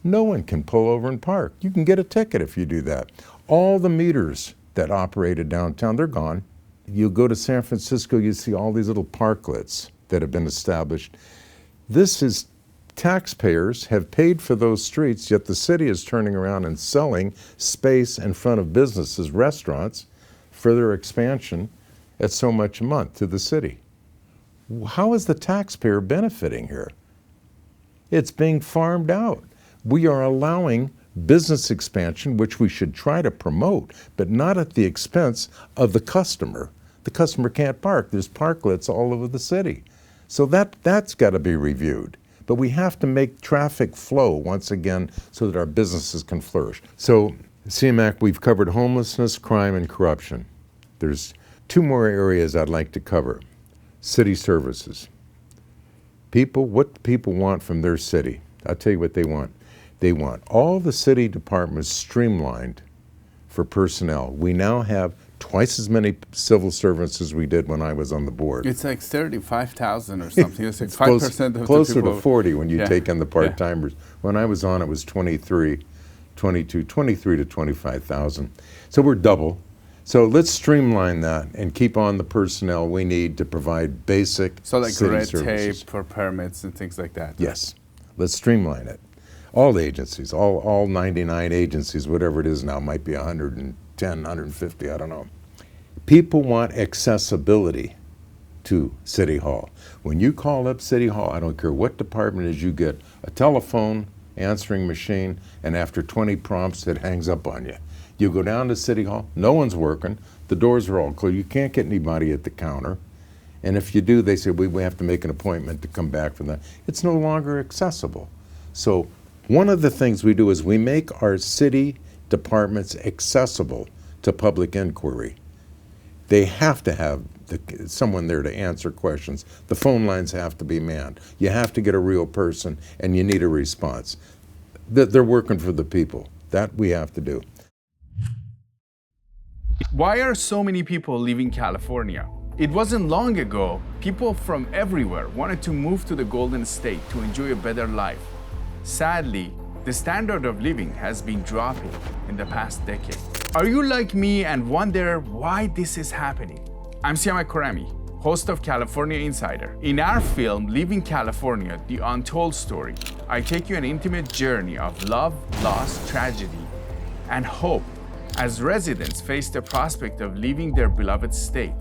[SPEAKER 1] No one can pull over and park. You can get a ticket if you do that. All the meters that operated downtown, they're gone. You go to San Francisco, you see all these little parklets that have been established. This is taxpayers have paid for those streets, yet the city is turning around and selling space in front of businesses, restaurants, for their expansion at so much a month to the city. How is the taxpayer benefiting here? It's being farmed out. We are allowing business expansion, which we should try to promote, but not at the expense of the customer. The customer can't park. There's parklets all over the city. So that's got to be reviewed. But we have to make traffic flow once again so that our businesses can flourish. So, Siyamak, we've covered homelessness, crime, and corruption. There's two more areas I'd like to cover. City services. What people want from their city. I'll tell you what they want. They want all the city departments streamlined for personnel. We now have twice as many civil servants as we did when I was on the board.
[SPEAKER 2] It's like 35,000 or something. It's like 5% of the
[SPEAKER 1] closer
[SPEAKER 2] people.
[SPEAKER 1] to 40 when you take in the part-timers. When I was on, it was 23 to 25,000. So we're double. So let's streamline that and keep on the personnel we need to provide basic
[SPEAKER 2] So like
[SPEAKER 1] city
[SPEAKER 2] red
[SPEAKER 1] services.
[SPEAKER 2] tape for permits and things like that.
[SPEAKER 1] Yes, let's streamline it. All the agencies, all 99 agencies, whatever it is now, might be 110, 150, I don't know. People want accessibility to City Hall. When you call up City Hall, I don't care what department it is, you get a telephone, answering machine, and after 20 prompts, it hangs up on you. You go down to City Hall, no one's working, the doors are all closed, you can't get anybody at the counter. And if you do, they say, we have to make an appointment to come back for that. It's no longer accessible. So one of the things we do is we make our city departments accessible to public inquiry. They have to have someone there to answer questions. The phone lines have to be manned. You have to get a real person, and you need a response. They're working for the people. That we have to do.
[SPEAKER 2] Why are so many people leaving California? It wasn't long ago, people from everywhere wanted to move to the Golden State to enjoy a better life. Sadly, the standard of living has been dropping in the past decade. Are you like me and wonder why this is happening? I'm Siyamak, host of California Insider. In our film, Leaving California, The Untold Story, I take you an intimate journey of love, loss, tragedy, and hope as residents face the prospect of leaving their beloved state.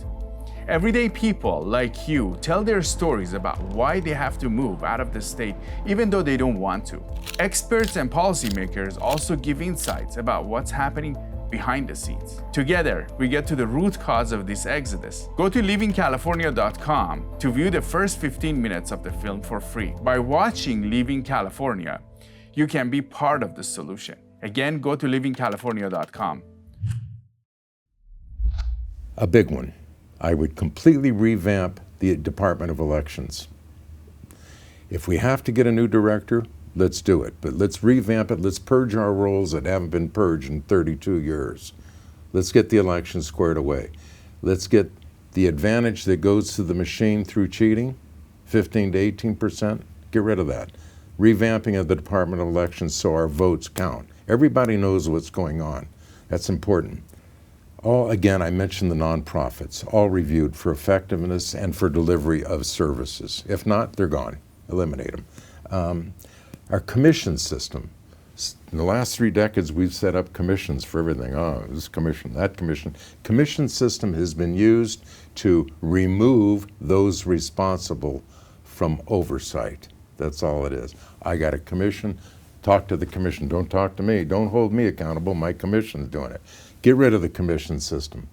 [SPEAKER 2] Everyday people like you tell their stories about why they have to move out of the state even though they don't want to. Experts and policymakers also give insights about what's happening behind the scenes. Together, we get to the root cause of this exodus. Go to leavingcalifornia.com to view the first 15 minutes of the film for free. By watching Leaving California, you can be part of the solution. Again, go to leavingcalifornia.com.
[SPEAKER 1] A big one. I would completely revamp the Department of Elections. If we have to get a new director, let's do it. But let's revamp it. Let's purge our roles that haven't been purged in 32 years. Let's get the election squared away. Let's get the advantage that goes to the machine through cheating, 15 to 18%. Get rid of that. Revamping of the Department of Elections so our votes count. Everybody knows what's going on. That's important. Again, I mentioned the nonprofits, all reviewed for effectiveness and for delivery of services. If not, they're gone. Eliminate them. Our commission system. In the last 3 decades, we've set up commissions for everything. Oh, this commission, that commission. Commission system has been used to remove those responsible from oversight. That's all it is. I got a commission. Talk to the commission. Don't talk to me. Don't hold me accountable. My commission's doing it. Get rid of the commission system.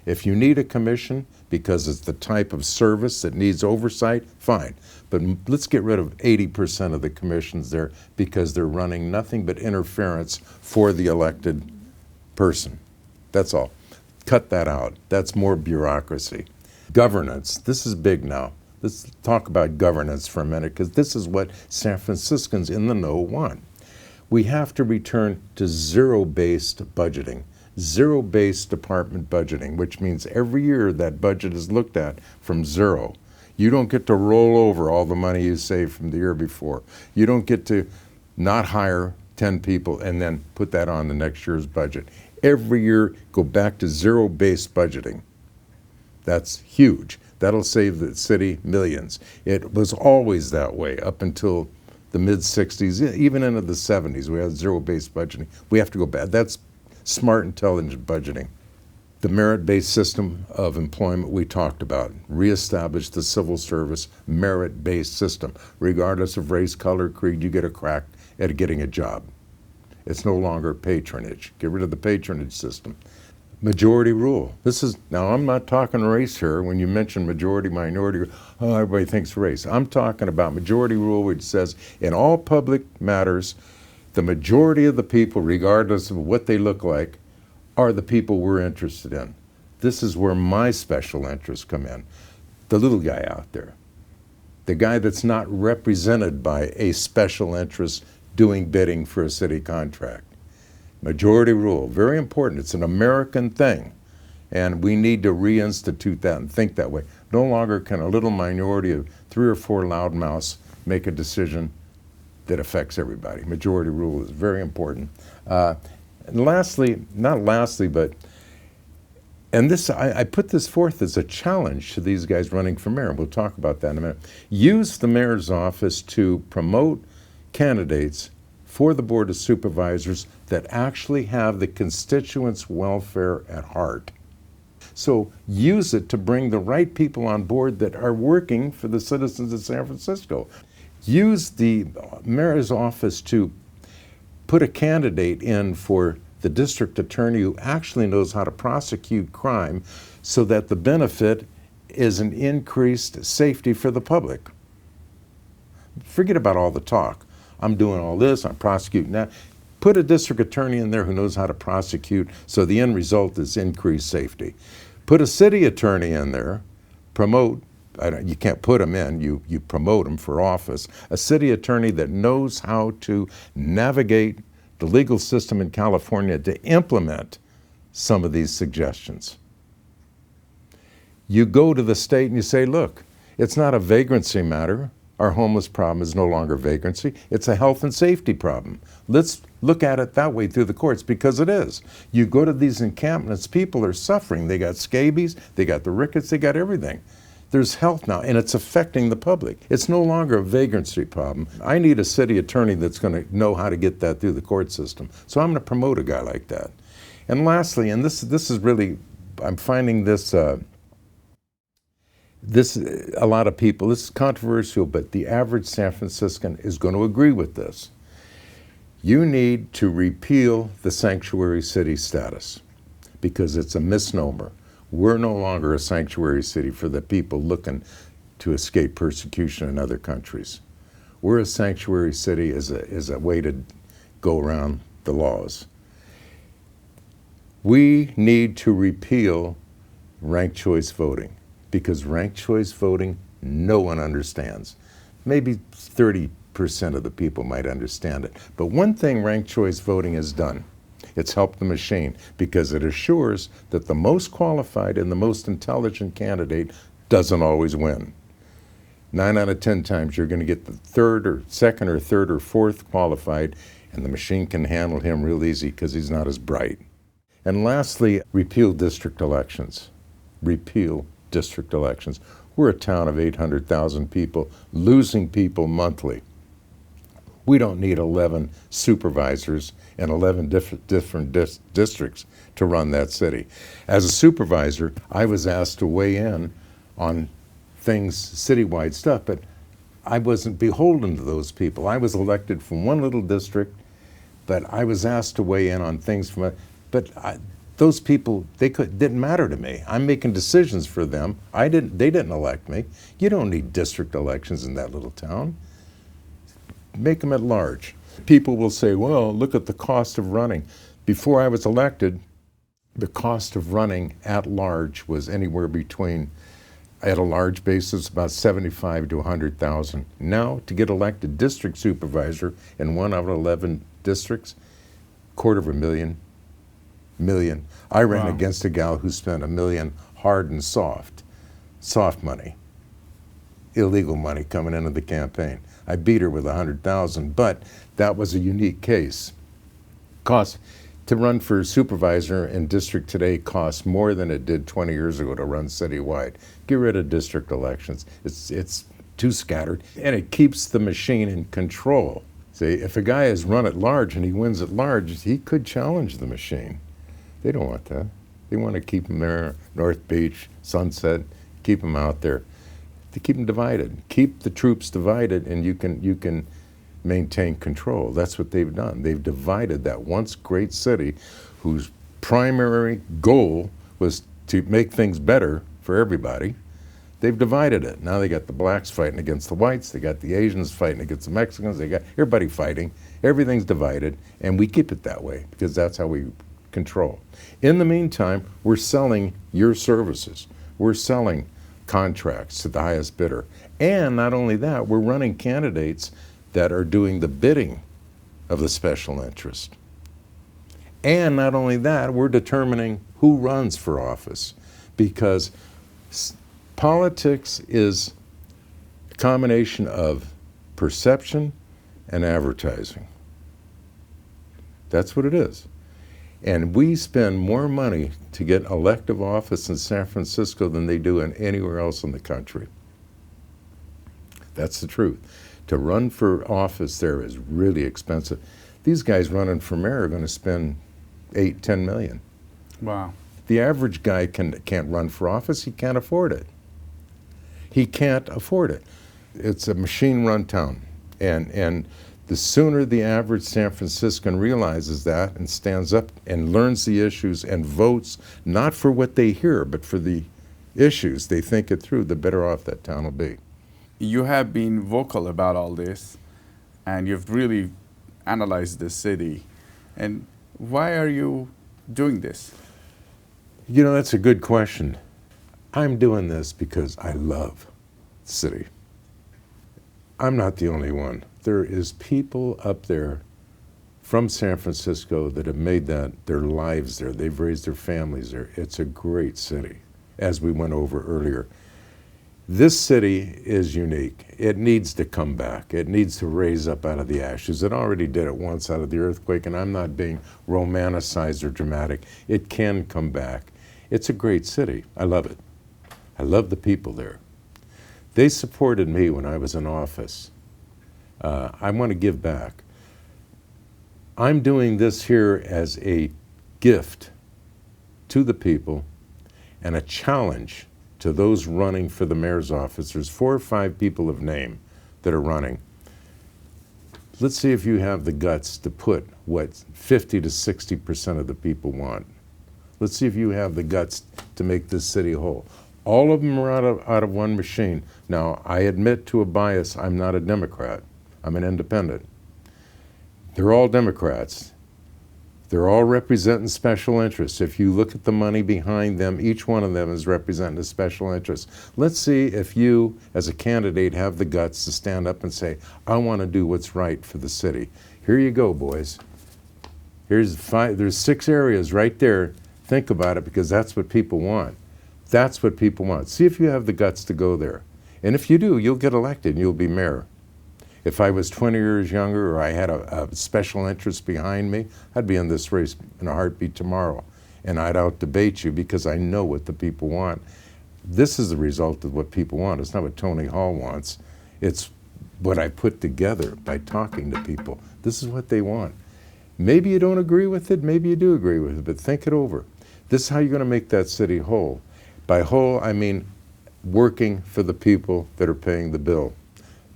[SPEAKER 1] If you need a commission because it's the type of service that needs oversight, fine. But let's get rid of 80% of the commissions there because they're running nothing but interference for the elected person. That's all. Cut that out. That's more bureaucracy. Governance. This is big now. Let's talk about governance for a minute because this is what San Franciscans in the know want. We have to return to zero-based budgeting. Zero-based department budgeting, which means every year that budget is looked at from zero. You don't get to roll over all the money you saved from the year before. You don't get to not hire 10 people and then put that on the next year's budget. Every year, go back to zero-based budgeting. That's huge. That'll save the city millions. It was always that way up until the mid-60s, even into the 70s. We had zero-based budgeting. We have to go back. That's smart, intelligent budgeting. The merit-based system of employment we talked about. Reestablish the civil service merit-based system. Regardless of race, color, creed, you get a crack at getting a job. It's no longer patronage. Get rid of the patronage system. Majority rule. Now I'm not talking race here. When you mention majority, minority, oh, everybody thinks race. I'm talking about majority rule, which says in all public matters, the majority of the people, regardless of what they look like, are the people we're interested in. This is where my special interests come in. The little guy out there. The guy that's not represented by a special interest doing bidding for a city contract. Majority rule, very important. It's an American thing. And we need to reinstitute that and think that way. No longer can a little minority of 3 or 4 loudmouths make a decision that affects everybody. Majority rule is very important. And lastly, not lastly, but, and this, I put this forth as a challenge to these guys running for mayor. We'll talk about that in a minute. Use the mayor's office to promote candidates for the Board of Supervisors that actually have the constituents' welfare at heart. So use it to bring the right people on board that are working for the citizens of San Francisco. Use the mayor's office to put a candidate in for the district attorney who actually knows how to prosecute crime so that the benefit is an increased safety for the public. Forget about all the talk. I'm doing all this, I'm prosecuting that. Put a district attorney in there who knows how to prosecute so the end result is increased safety. Put a city attorney in there, promote, you can't put them in, you promote them for office. A city attorney that knows how to navigate the legal system in California to implement some of these suggestions. You go to the state and you say, look, it's not a vagrancy matter. Our homeless problem is no longer vagrancy. It's a health and safety problem. Let's look at it that way through the courts, because it is. You go to these encampments, people are suffering. They got scabies, they got the rickets, they got everything. There's health now, and it's affecting the public. It's no longer a vagrancy problem. I need a city attorney that's going to know how to get that through the court system. So I'm going to promote a guy like that. And lastly, and this is really, I'm finding this, a lot of people, this is controversial, but the average San Franciscan is going to agree with this. You need to repeal the sanctuary city status because it's a misnomer. We're no longer a sanctuary city for the people looking to escape persecution in other countries. We're a sanctuary city as a way to go around the laws. We need to repeal ranked choice voting, because ranked choice voting, no one understands. Maybe 30% of the people might understand it. But one thing ranked choice voting has done, it's helped the machine, because it assures that the most qualified and the most intelligent candidate doesn't always win. 9 out of 10 times you're going to get the second or third or fourth qualified, and the machine can handle him real easy because he's not as bright. And lastly, repeal district elections. Repeal district elections. We're a town of 800,000 people, losing people monthly. We don't need 11 supervisors and 11 different districts to run that city. As a supervisor, I was asked to weigh in on things, citywide stuff, but I wasn't beholden to those people. I was elected from one little district, but I was asked to weigh in on things from Those people, didn't matter to me. I'm making decisions for them. They didn't elect me. You don't need district elections in that little town. Make them at large. People will say, well, look at the cost of running. Before I was elected, the cost of running at large was anywhere between, at a large basis, about 75 to 100,000. Now, to get elected district supervisor in 1 out of 11 districts, $250,000. I ran against a gal who spent $1 million hard and soft money, illegal money coming into the campaign. I beat her with 100,000, but that was a unique case. Cost to run for supervisor in district today costs more than it did 20 years ago to run citywide. Get rid of district elections. It's too scattered, and it keeps the machine in control. See, if a guy is run at large and he wins at large, he could challenge the machine. They don't want that. They want to keep them there, North Beach, Sunset, keep them out there. To keep them divided. Keep the troops divided, and you can maintain control. That's what they've done. They've divided that once great city whose primary goal was to make things better for everybody. They've divided it. Now they got the blacks fighting against the whites, they got the Asians fighting against the Mexicans, they got everybody fighting. Everything's divided, and we keep it that way because that's how we control. In the meantime, we're selling your services. We're selling contracts to the highest bidder. And not only that, we're running candidates that are doing the bidding of the special interest. And not only that, we're determining who runs for office, because politics is a combination of perception and advertising. That's what it is. And we spend more money to get elective office in San Francisco than they do in anywhere else in the country. That's the truth. To run for office there is really expensive. These guys running for mayor are going to spend $8-10 million.
[SPEAKER 2] Wow.
[SPEAKER 1] The average guy can't run for office. He can't afford it. He can't afford it. It's a machine-run town, and the sooner the average San Franciscan realizes that and stands up and learns the issues and votes not for what they hear but for the issues, they think it through, the better off that town will be.
[SPEAKER 2] You have been vocal about all this, and you've really analyzed the city. And why are you doing this?
[SPEAKER 1] You know, that's a good question. I'm doing this because I love the city. I'm not the only one. There is people up there from San Francisco that have made that their lives there. They've raised their families there. It's a great city, as we went over earlier. This city is unique. It needs to come back. It needs to raise up out of the ashes. It already did it once out of the earthquake, and I'm not being romanticized or dramatic. It can come back. It's a great city. I love it. I love the people there. They supported me when I was in office. I want to give back. I'm doing this here as a gift to the people and a challenge to those running for the mayor's office. There's 4 or 5 people of name that are running. Let's see if you have the guts to put what 50 to 60% of the people want. Let's see if you have the guts to make this city whole. All of them are out of one machine. Now, I admit to a bias, I'm not a Democrat. I'm an independent. They're all Democrats. They're all representing special interests. If you look at the money behind them, each one of them is representing a special interest. Let's see if you, as a candidate, have the guts to stand up and say, I want to do what's right for the city. Here you go, boys. There's 6 areas right there. Think about it, because that's what people want. That's what people want. See if you have the guts to go there. And if you do, you'll get elected and you'll be mayor. If I was 20 years younger or I had a special interest behind me, I'd be in this race in a heartbeat tomorrow. And I'd out-debate you because I know what the people want. This is the result of what people want. It's not what Tony Hall wants. It's what I put together by talking to people. This is what they want. Maybe you don't agree with it, maybe you do agree with it, but think it over. This is how you're going to make that city whole. By whole, I mean working for the people that are paying the bill.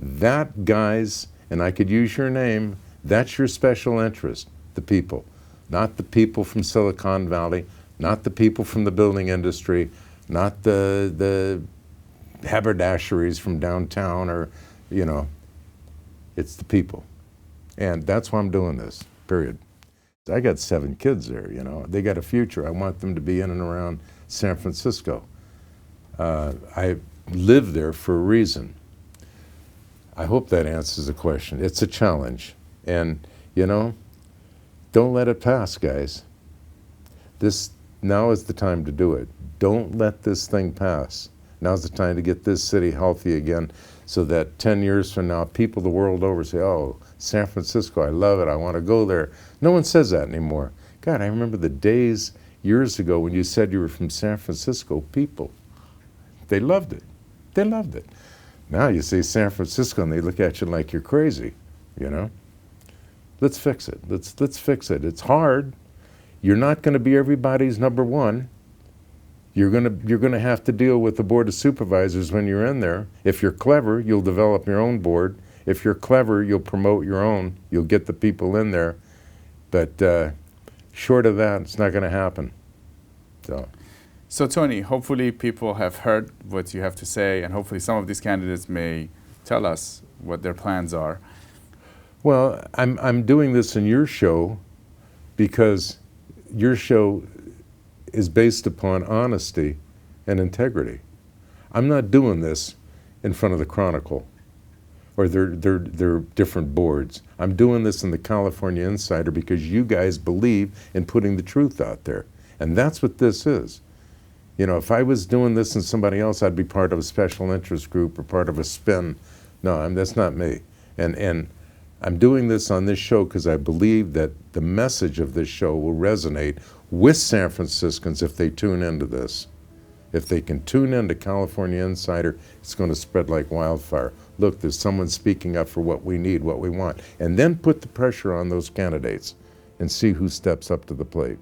[SPEAKER 1] That, guys, and I could use your name, that's your special interest, the people. Not the people from Silicon Valley, Not the people from the building industry, not the haberdasheries from downtown or, you know, it's the people. And that's why I'm doing this, period. I got 7 kids there, you know. They got a future. I want them to be in and around San Francisco. I live there for a reason. I hope that answers the question. It's a challenge. And, you know, don't let it pass, guys. Now is the time to do it. Don't let this thing pass. Now's the time to get this city healthy again so that 10 years from now, people the world over say, oh, San Francisco, I love it, I want to go there. No one says that anymore. God, I remember the days years ago when you said you were from San Francisco. People, they loved it. They loved it. Now you say San Francisco and they look at you like you're crazy, you know? Let's fix it. Let's fix it. It's hard. You're not going to be everybody's number one. You're going to have to deal with the board of supervisors when you're in there. If you're clever, you'll develop your own board. If you're clever, you'll promote your own. You'll get the people in there. But short of that, it's not going to happen.
[SPEAKER 2] So Tony, hopefully people have heard what you have to say, and hopefully some of these candidates may tell us what their plans are.
[SPEAKER 1] Well, I'm doing this in your show because your show is based upon honesty and integrity. I'm not doing this in front of the Chronicle or their different boards. I'm doing this in the California Insider because you guys believe in putting the truth out there. And that's what this is. You know, if I was doing this in somebody else, I'd be part of a special interest group or part of a spin. No, that's not me. And I'm doing this on this show because I believe that the message of this show will resonate with San Franciscans if they tune into this. If they can tune into California Insider, it's going to spread like wildfire. Look, there's someone speaking up for what we need, what we want. And then put the pressure on those candidates and see who steps up to the plate.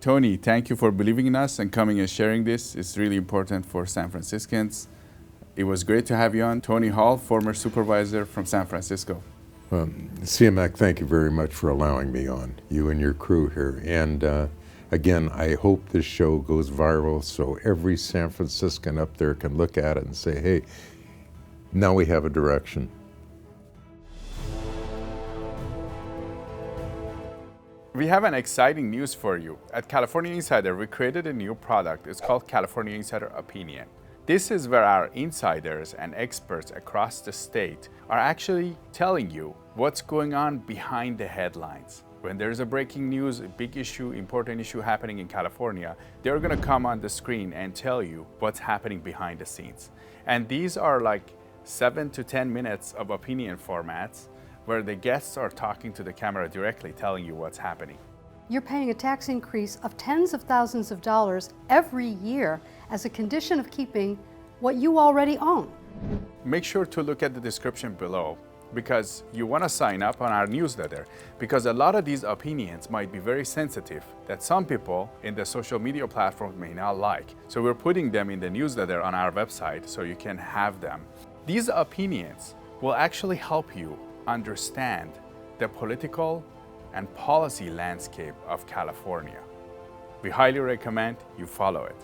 [SPEAKER 2] Tony, thank you for believing in us and coming and sharing this. It's really important for San Franciscans. It was great to have you on. Tony Hall, former supervisor from San Francisco.
[SPEAKER 1] Siyamak, thank you very much for allowing me on, you and your crew here. And again, I hope this show goes viral so every San Franciscan up there can look at it and say, hey, now we have a direction.
[SPEAKER 2] We have an exciting news for you. At California Insider, we created a new product. It's called California Insider Opinion. This is where our insiders and experts across the state are actually telling you what's going on behind the headlines. When there's a breaking news, a big issue, important issue happening in California, they're gonna come on the screen and tell you what's happening behind the scenes. And these are like 7 to 10 minutes of opinion formats where the guests are talking to the camera directly, telling you what's happening.
[SPEAKER 3] You're paying a tax increase of tens of thousands of dollars every year as a condition of keeping what you already own.
[SPEAKER 2] Make sure to look at the description below because you want to sign up on our newsletter because a lot of these opinions might be very sensitive that some people in the social media platforms may not like. So we're putting them in the newsletter on our website so you can have them. These opinions will actually help you understand the political and policy landscape of California. We highly recommend you follow it.